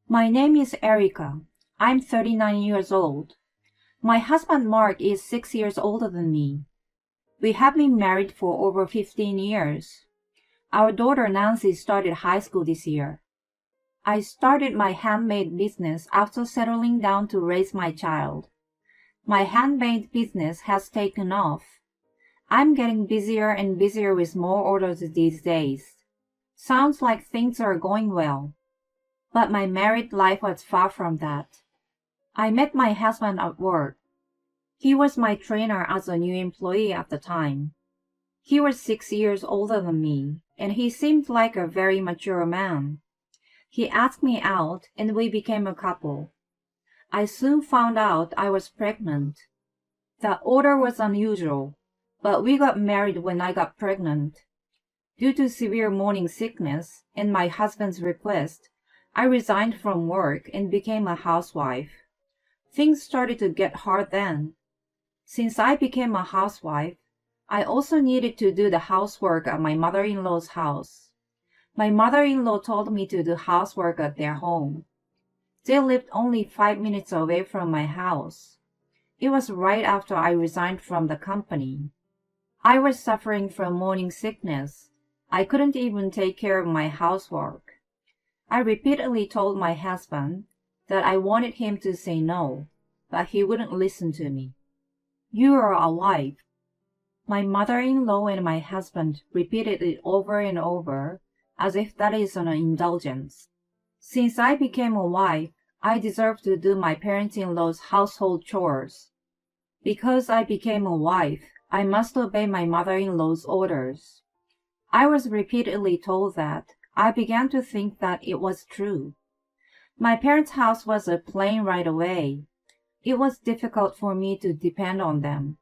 My name is Erica. I'm 39 years old. My husband Mark is 6 years older than me. We have been married for over 15 years. Our daughter Nancy started high school this year. I started my handmade business after settling down to raise my child. My handmade business has taken off. I'm getting busier and busier with more orders these days. Sounds like things are going well. But my married life was far from that. I met my husband at work. He was my trainer as a new employee at the time. He was 6 years older than me, and he seemed like a very mature man. He asked me out, and we became a couple. I soon found out I was pregnant. The order was unusual, but we got married when I got pregnant. Due to severe morning sickness and my husband's request, I resigned from work and became a housewife. Things started to get hard then. Since I became a housewife, I also needed to do the housework at my mother-in-law's house. My mother-in-law told me to do housework at their home. They lived only 5 minutes away from my house. It was right after I resigned from the company. I was suffering from morning sickness. I couldn't even take care of my housework. I repeatedly told my husband that I wanted him to say no, but he wouldn't listen to me. You are a wife. My mother-in-law and my husband repeated it over and over, as if that is an indulgence. Since I became a wife, I deserve to do my parents-in-law's household chores. Because I became a wife, I must obey my mother-in-law's orders. I was repeatedly told that. I began to think that it was true. My parents' house was a plane right away. It was difficult for me to depend on them.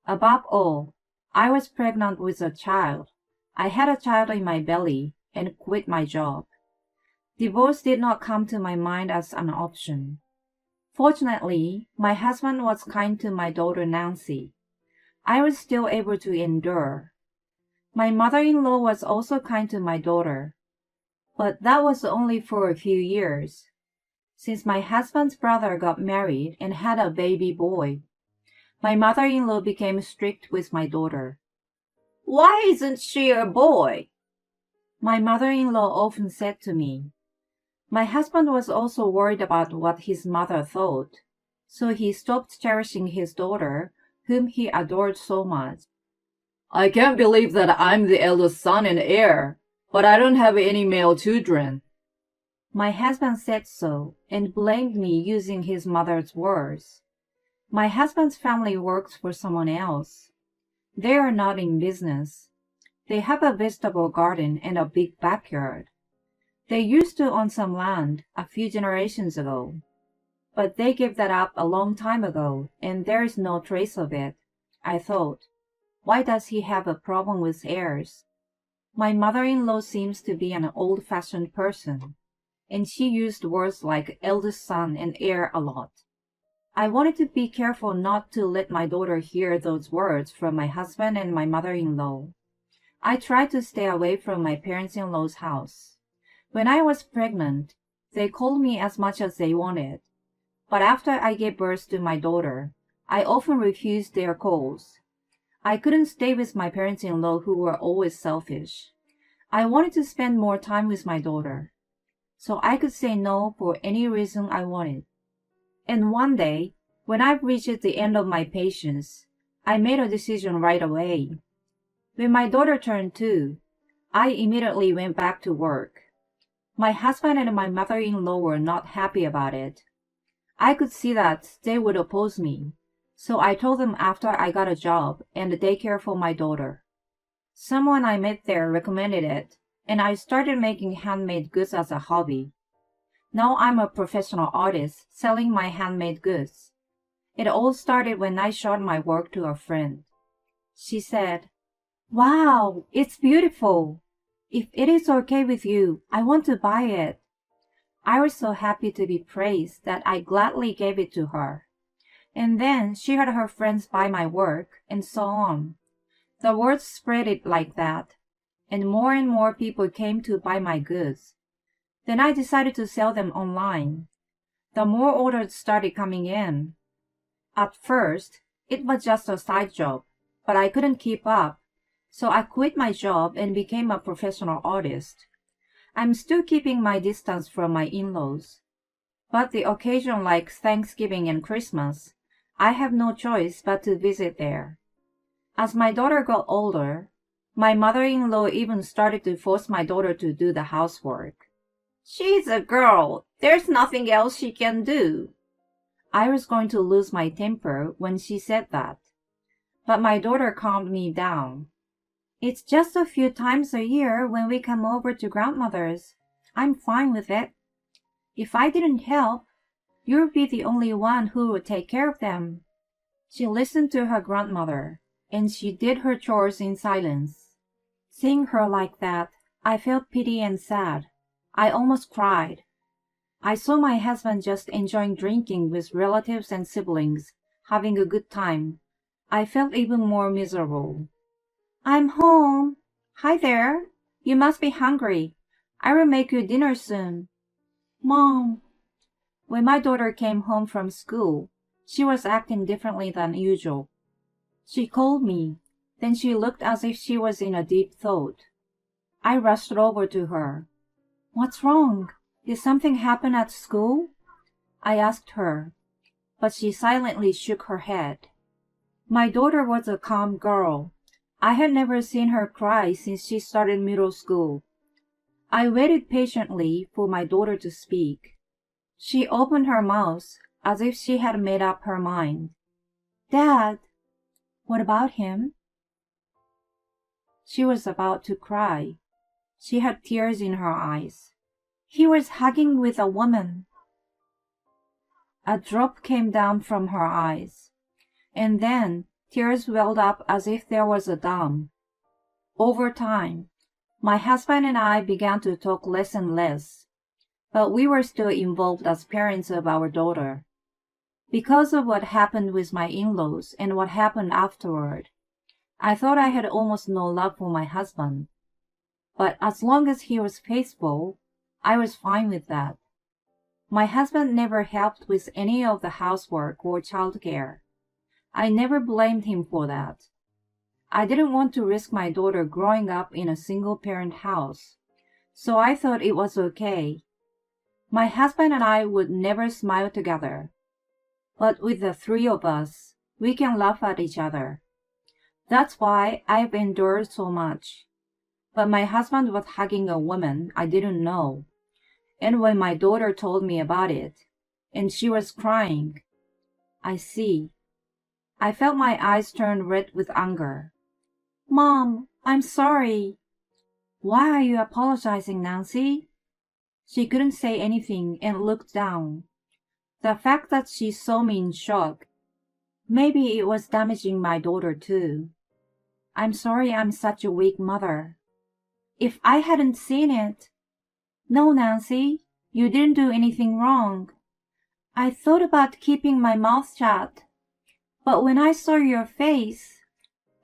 Above all, I was pregnant with a child. I had a child in my belly and quit my job. Divorce did not come to my mind as an option. Fortunately, my husband was kind to my daughter Nancy. I was still able to endure. My mother-in-law was also kind to my daughter, but that was only for a few years. Since my husband's brother got married and had a baby boy, my mother-in-law became strict with my daughter. "Why isn't she a boy?" my mother-in-law often said to me. My husband was also worried about what his mother thought, so he stopped cherishing his daughter, whom he adored so much. "I can't believe that I'm the eldest son and heir, but I don't have any male children." My husband said so and blamed me using his mother's words. My husband's family works for someone else. They are not in business. They have a vegetable garden and a big backyard. They used to own some land a few generations ago, but they gave that up a long time ago, and there is no trace of it. I thought, why does he have a problem with heirs? My mother-in-law seems to be an old-fashioned person, and she used words like eldest son and heir a lot. I wanted to be careful not to let my daughter hear those words from my husband and my mother-in-law. I tried to stay away from my parents-in-law's house. When I was pregnant, they called me as much as they wanted. But after I gave birth to my daughter, I often refused their calls. I couldn't stay with my parents-in-law who were always selfish. I wanted to spend more time with my daughter, so I could say no for any reason I wanted. And one day, when I've reached the end of my patience, I made a decision right away. When my daughter turned 2, I immediately went back to work. My husband and my mother-in-law were not happy about it. I could see that they would oppose me, so I told them after I got a job and a daycare for my daughter. Someone I met there recommended it, and I started making handmade goods as a hobby. Now I'm a professional artist selling my handmade goods. It all started when I showed my work to a friend. She said, "Wow, it's beautiful. If it is okay with you, I want to buy it." I was so happy to be praised that I gladly gave it to her. And then she had her friends buy my work, and so on. The word spread it like that, and more people came to buy my goods. Then I decided to sell them online. The more orders started coming in. At first, it was just a side job, but I couldn't keep up, so I quit my job and became a professional artist. I'm still keeping my distance from my in-laws, but the occasion like Thanksgiving and Christmas, I have no choice but to visit there. As my daughter got older, my mother-in-law even started to force my daughter to do the housework. She's a girl. There's nothing else she can do. I was going to lose my temper when she said that, but my daughter calmed me down. It's just a few times a year when we come over to grandmother's. I'm fine with it. If I didn't help, you'd be the only one who would take care of them. She listened to her grandmother, and she did her chores in silence. Seeing her like that, I felt pity and sad. I almost cried. I saw my husband just enjoying drinking with relatives and siblings, having a good time. I felt even more miserable. I'm home. Hi there. You must be hungry. I will make you dinner soon. Mom. When my daughter came home from school, she was acting differently than usual. She called me. Then she looked as if she was in a deep thought. I rushed over to her. What's wrong? Did something happen at school? I asked her, but she silently shook her head. My daughter was a calm girl. I had never seen her cry since she started middle school. I waited patiently for my daughter to speak. She opened her mouth as if she had made up her mind. Dad, what about him? She was about to cry. She had tears in her eyes. He was hugging with a woman. A drop came down from her eyes, and then tears welled up as if there was a dam. Over time, my husband and I began to talk less and less, but we were still involved as parents of our daughter. Because of what happened with my in-laws and what happened afterward, I thought I had almost no love for my husband. But as long as he was faithful, I was fine with that. My husband never helped with any of the housework or childcare. I never blamed him for that. I didn't want to risk my daughter growing up in a single-parent house, so I thought it was okay. My husband and I would never smile together, but with the three of us, we can laugh at each other. That's why I've endured so much. But my husband was hugging a woman I didn't know. And when my daughter told me about it, and she was crying, I see. I felt my eyes turn red with anger. Mom, I'm sorry. Why are you apologizing, Nancy? She couldn't say anything and looked down. The fact that she saw me in shock, maybe it was damaging my daughter too. I'm sorry I'm such a weak mother. If I hadn't seen it, No, Nancy, you didn't do anything wrong. I thought about keeping my mouth shut, but when I saw your face,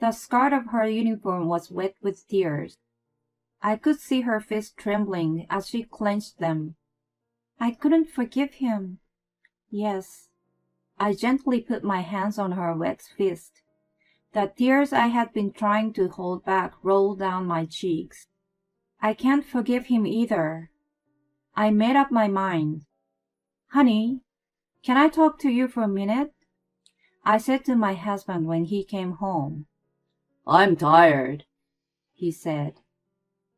the skirt of her uniform was wet with tears. I could see her face trembling as she clenched them. I couldn't forgive him. Yes. I gently put my hands on her wet fist. The tears I had been trying to hold back rolled down my cheeks. I can't forgive him either. I made up my mind. Honey, can I talk to you for a minute? I said to my husband when he came home. I'm tired, he said.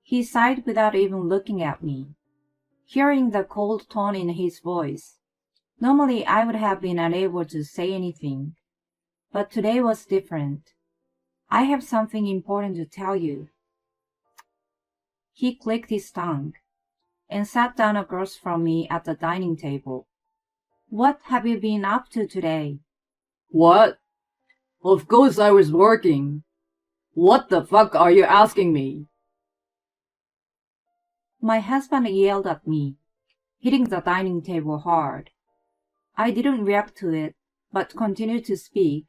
He sighed without even looking at me. Hearing the cold tone in his voice, normally I would have been unable to say anything, but today was different. I have something important to tell you. He clicked his tongue and sat down across from me at the dining table. What have you been up to today? What? Of course I was working. What the fuck are you asking me? My husband yelled at me, hitting the dining table hard. I didn't react to it, but continued to speak.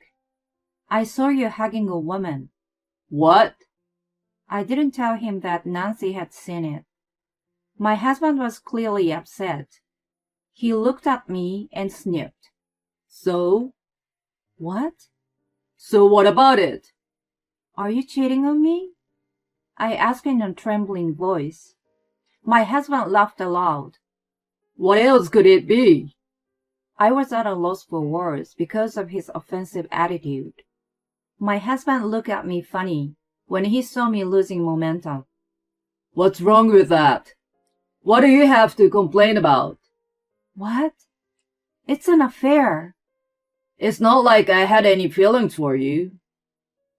I saw you hugging a woman. What? I didn't tell him that Nancy had seen it. My husband was clearly upset. He looked at me and sniffed. So? What? So what about it? Are you cheating on me? I asked in a trembling voice. My husband laughed aloud. What else could it be? I was at a loss for words because of his offensive attitude. My husband looked at me funny when he saw me losing momentum. What's wrong with that? What do you have to complain about? What? It's an affair. It's not like I had any feelings for you.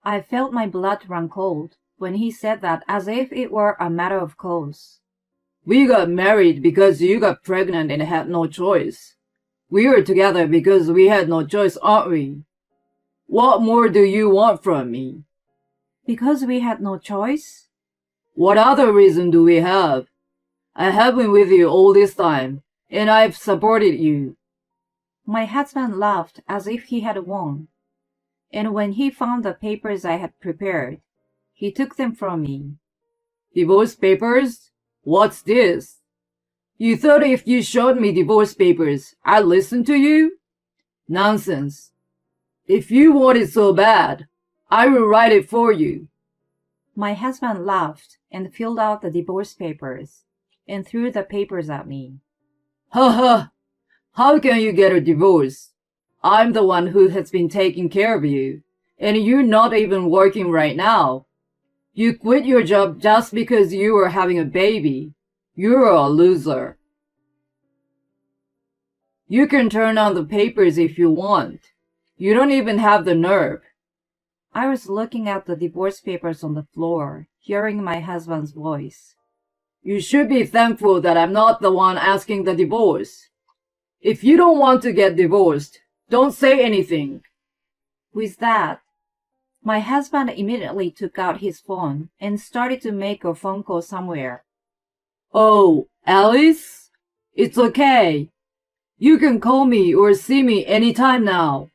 I felt my blood run cold when he said that as if it were a matter of course. We got married because you got pregnant and had no choice. We were together because we had no choice, aren't we? What more do you want from me? Because we had no choice? What other reason do we have? I have been with you all this time, and I've supported you. My husband laughed as if he had won. And when he found the papers I had prepared, he took them from me. Divorce papers? What's this? You thought if you showed me divorce papers, I'd listen to you? Nonsense. If you want it so bad, I will write it for you. My husband laughed and filled out the divorce papers and threw the papers at me. Ha ha! How can you get a divorce? I'm the one who has been taking care of you, and you're not even working right now. You quit your job just because you were having a baby. You're a loser. You can turn on the papers if you want. You don't even have the nerve. I was looking at the divorce papers on the floor, hearing my husband's voice. You should be thankful that I'm not the one asking the divorce. If you don't want to get divorced, don't say anything. With that, my husband immediately took out his phone and started to make a phone call somewhere. Oh, Alice? It's okay. You can call me or see me anytime now.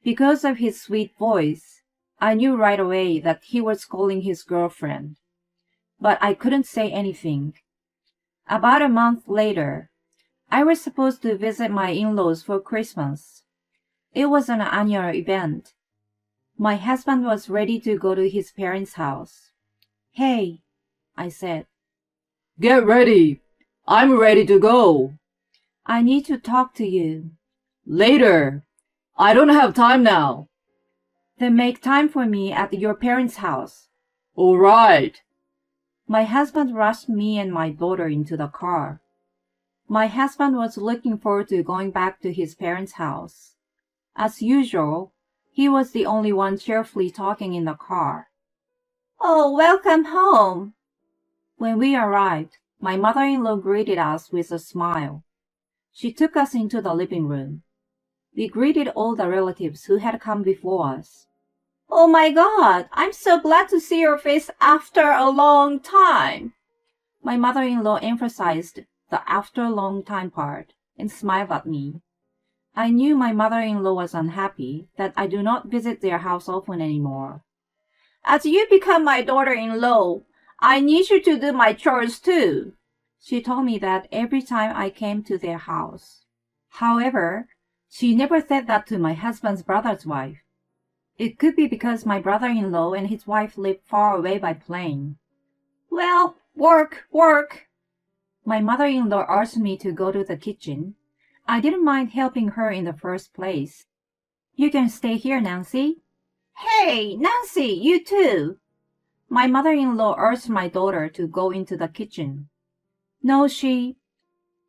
Because of his sweet voice, I knew right away that he was calling his girlfriend. But I couldn't say anything. About a month later, I was supposed to visit my in-laws for Christmas. It was an annual event. My husband was ready to go to his parents' house. Hey, I said. Get ready. I'm ready to go. I need to talk to you. Later. I don't have time now. Then make time for me at your parents' house. All right. My husband rushed me and my daughter into the car. My husband was looking forward to going back to his parents' house. As usual, he was the only one cheerfully talking in the car. Oh, welcome home. When we arrived, my mother-in-law greeted us with a smile. She took us into the living room. We greeted all the relatives who had come before us. Oh my God, I'm so glad to see your face after a long time. My mother-in-law emphasized the after a long time part and smiled at me. I knew my mother-in-law was unhappy that I do not visit their house often anymore. As you become my daughter-in-law, I need you to do my chores too. She told me that every time I came to their house. However, she never said that to my husband's brother's wife. It could be because my brother-in-law and his wife lived far away by plane. Well, work. My mother-in-law asked me to go to the kitchen. I didn't mind helping her in the first place. You can stay here, Nancy. Hey, Nancy, you too. My mother-in-law urged my daughter to go into the kitchen. No,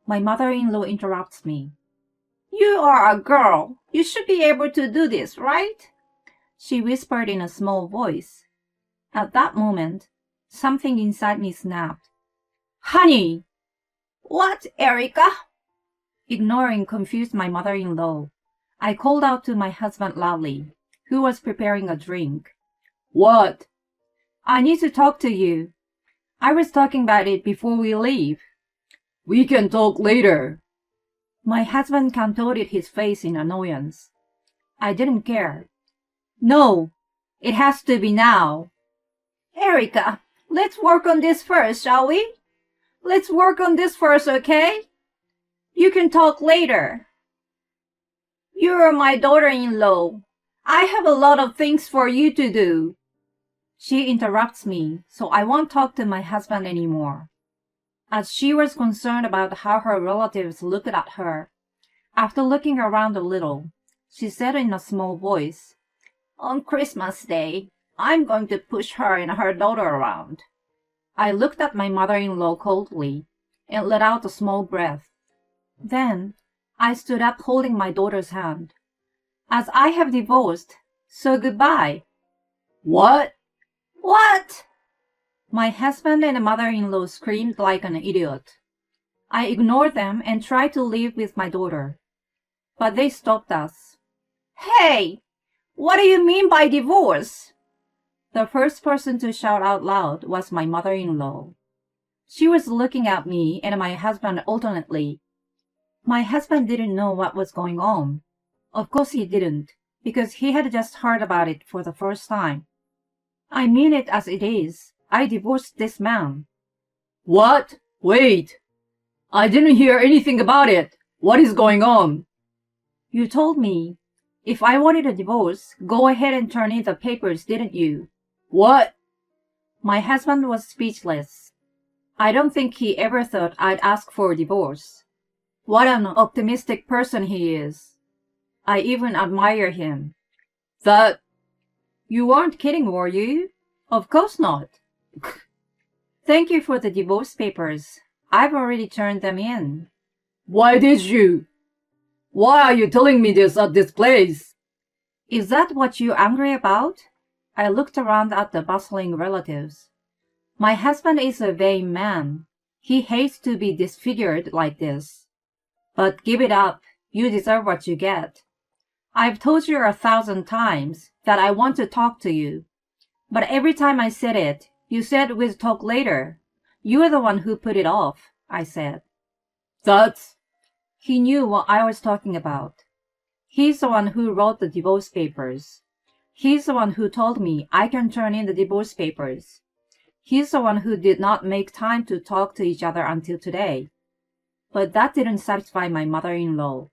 My mother-in-law interrupts me. You are a girl. You should be able to do this, right? She whispered in a small voice. At that moment, something inside me snapped. Honey! What, Erica? Ignoring confused my mother-in-law, I called out to my husband loudly, who was preparing a drink. What? I need to talk to you. I was talking about it before we leave. We can talk later. My husband contorted his face in annoyance. I didn't care. No, it has to be now. Erica, let's work on this first, shall we? Let's work on this first, okay? You can talk later. You're my daughter-in-law. I have a lot of things for you to do. She interrupts me, so I won't talk to my husband anymore. As she was concerned about how her relatives looked at her, after looking around a little, she said in a small voice, On Christmas Day, I'm going to push her and her daughter around. I looked at my mother-in-law coldly and let out a small breath. Then I stood up holding my daughter's hand. As I have divorced, so goodbye. What? What? My husband and mother-in-law screamed like an idiot. I ignored them and tried to leave with my daughter. But they stopped us. Hey! What do you mean by divorce? The first person to shout out loud was my mother-in-law. She was looking at me and my husband alternately. My husband didn't know what was going on. Of course he didn't, because he had just heard about it for the first time. I mean it as it is. I divorced this man. What? Wait. I didn't hear anything about it. What is going on? You told me. If I wanted a divorce, go ahead and turn in the papers, didn't you? What? My husband was speechless. I don't think he ever thought I'd ask for a divorce. What an optimistic person he is. I even admire him. That... You weren't kidding, were you? Of course not. Thank you for the divorce papers. I've already turned them in. Why did you? Why are you telling me this at this place? Is that what you're angry about? I looked around at the bustling relatives. My husband is a vain man. He hates to be disfigured like this. But give it up. You deserve what you get. I've told you 1,000 times that I want to talk to you. But every time I said it, you said we'd talk later. You're the one who put it off, I said. That's... He knew what I was talking about. He's the one who wrote the divorce papers. He's the one who told me I can turn in the divorce papers. He's the one who did not make time to talk to each other until today. But that didn't satisfy my mother-in-law.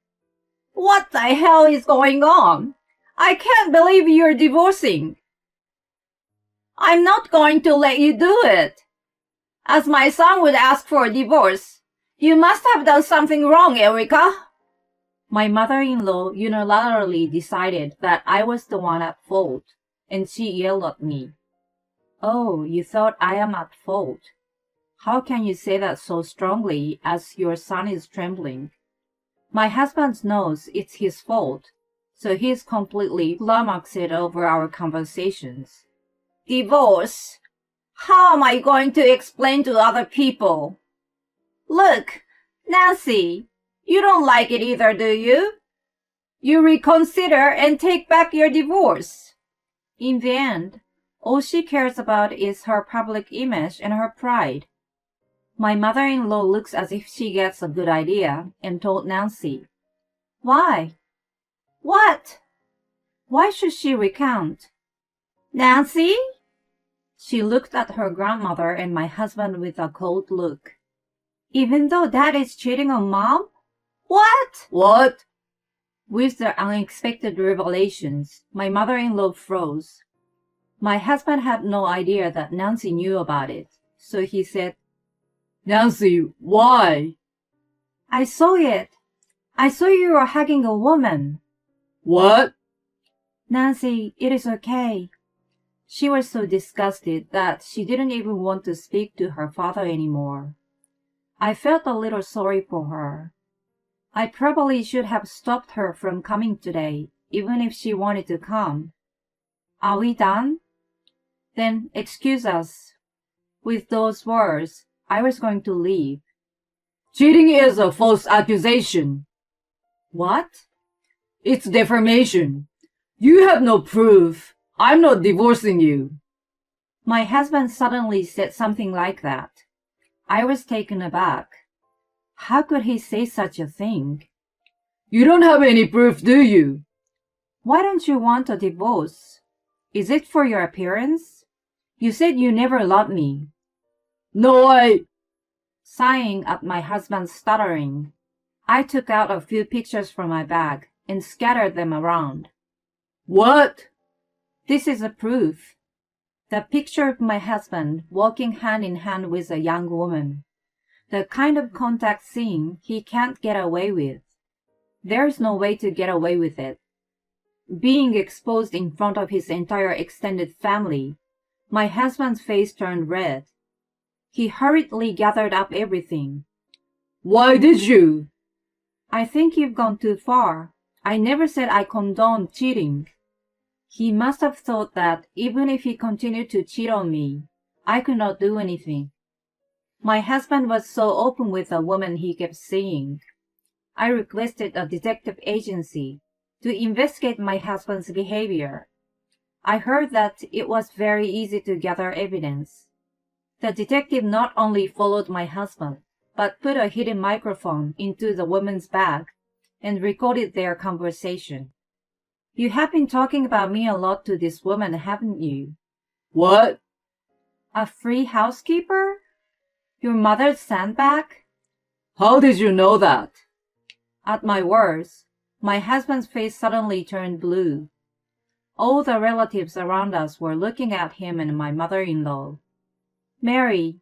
What the hell is going on? I can't believe you're divorcing. I'm not going to let you do it. As my son would ask for a divorce, you must have done something wrong, Erica. My mother-in-law unilaterally decided that I was the one at fault, and she yelled at me. Oh, you thought I am at fault? How can you say that so strongly as your son is trembling? My husband knows it's his fault, so he's completely flummoxed over our conversations. Divorce? How am I going to explain to other people? Look, Nancy, you don't like it either, do you? You reconsider and take back your divorce. In the end, all she cares about is her public image and her pride. My mother-in-law looks as if she gets a good idea and told Nancy. Why? What? Why should she recount? Nancy? She looked at her grandmother and my husband with a cold look. Even though Dad is cheating on Mom? What? What? With the unexpected revelations, my mother-in-law froze. My husband had no idea that Nancy knew about it, so he said, Nancy, why? I saw it. I saw you were hugging a woman. What? Nancy, it is okay. She was so disgusted that she didn't even want to speak to her father anymore. I felt a little sorry for her. I probably should have stopped her from coming today, even if she wanted to come. Are we done? Then excuse us. With those words, I was going to leave. Cheating is a false accusation. What? It's defamation. You have no proof. I'm not divorcing you. My husband suddenly said something like that. I was taken aback. How could he say such a thing? You don't have any proof, do you? Why don't you want a divorce? Is it for your appearance? You said you never loved me. No, Sighing at my husband's stuttering, I took out a few pictures from my bag and scattered them around. What? This is a proof. The picture of my husband walking hand in hand with a young woman. The kind of contact scene he can't get away with. There's no way to get away with it. Being exposed in front of his entire extended family, my husband's face turned red. He hurriedly gathered up everything. Why did you? I think you've gone too far. I never said I condoned cheating. He must have thought that even if he continued to cheat on me, I could not do anything. My husband was so open with the woman he kept seeing. I requested a detective agency to investigate my husband's behavior. I heard that it was very easy to gather evidence. The detective not only followed my husband, but put a hidden microphone into the woman's bag and recorded their conversation. You have been talking about me a lot to this woman, haven't you? What? A free housekeeper? Your mother's sandbag? How did you know that? At my words, my husband's face suddenly turned blue. All the relatives around us were looking at him and my mother-in-law. Mary,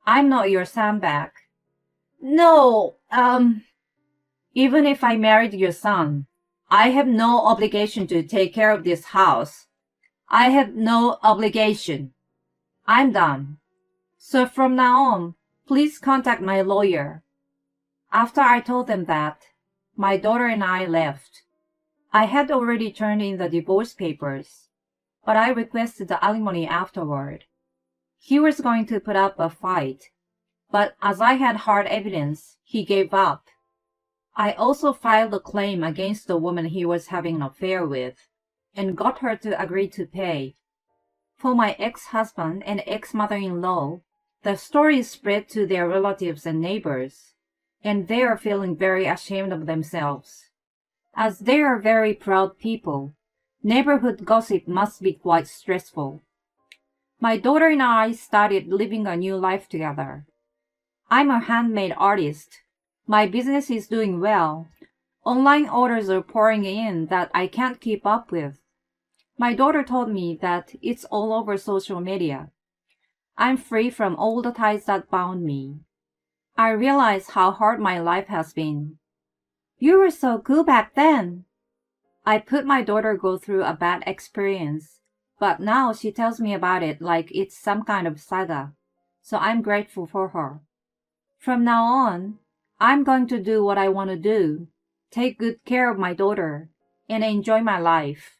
I'm not your sandbag. No, Even if I married your son, I have no obligation to take care of this house. I have no obligation. I'm done. So from now on, please contact my lawyer. After I told them that, my daughter and I left. I had already turned in the divorce papers, but I requested the alimony afterward. He was going to put up a fight, but as I had hard evidence, he gave up. I also filed a claim against the woman he was having an affair with, and got her to agree to pay. For my ex-husband and ex-mother-in-law, the story spread to their relatives and neighbors, and they are feeling very ashamed of themselves. As they are very proud people, neighborhood gossip must be quite stressful. My daughter and I started living a new life together. I'm a handmade artist. My business is doing well. Online orders are pouring in that I can't keep up with. My daughter told me that it's all over social media. I'm free from all the ties that bound me. I realize how hard my life has been. You were so cool back then. I put my daughter go through a bad experience, but now she tells me about it like it's some kind of saga, so I'm grateful for her. From now on, I'm going to do what I want to do, take good care of my daughter, and enjoy my life.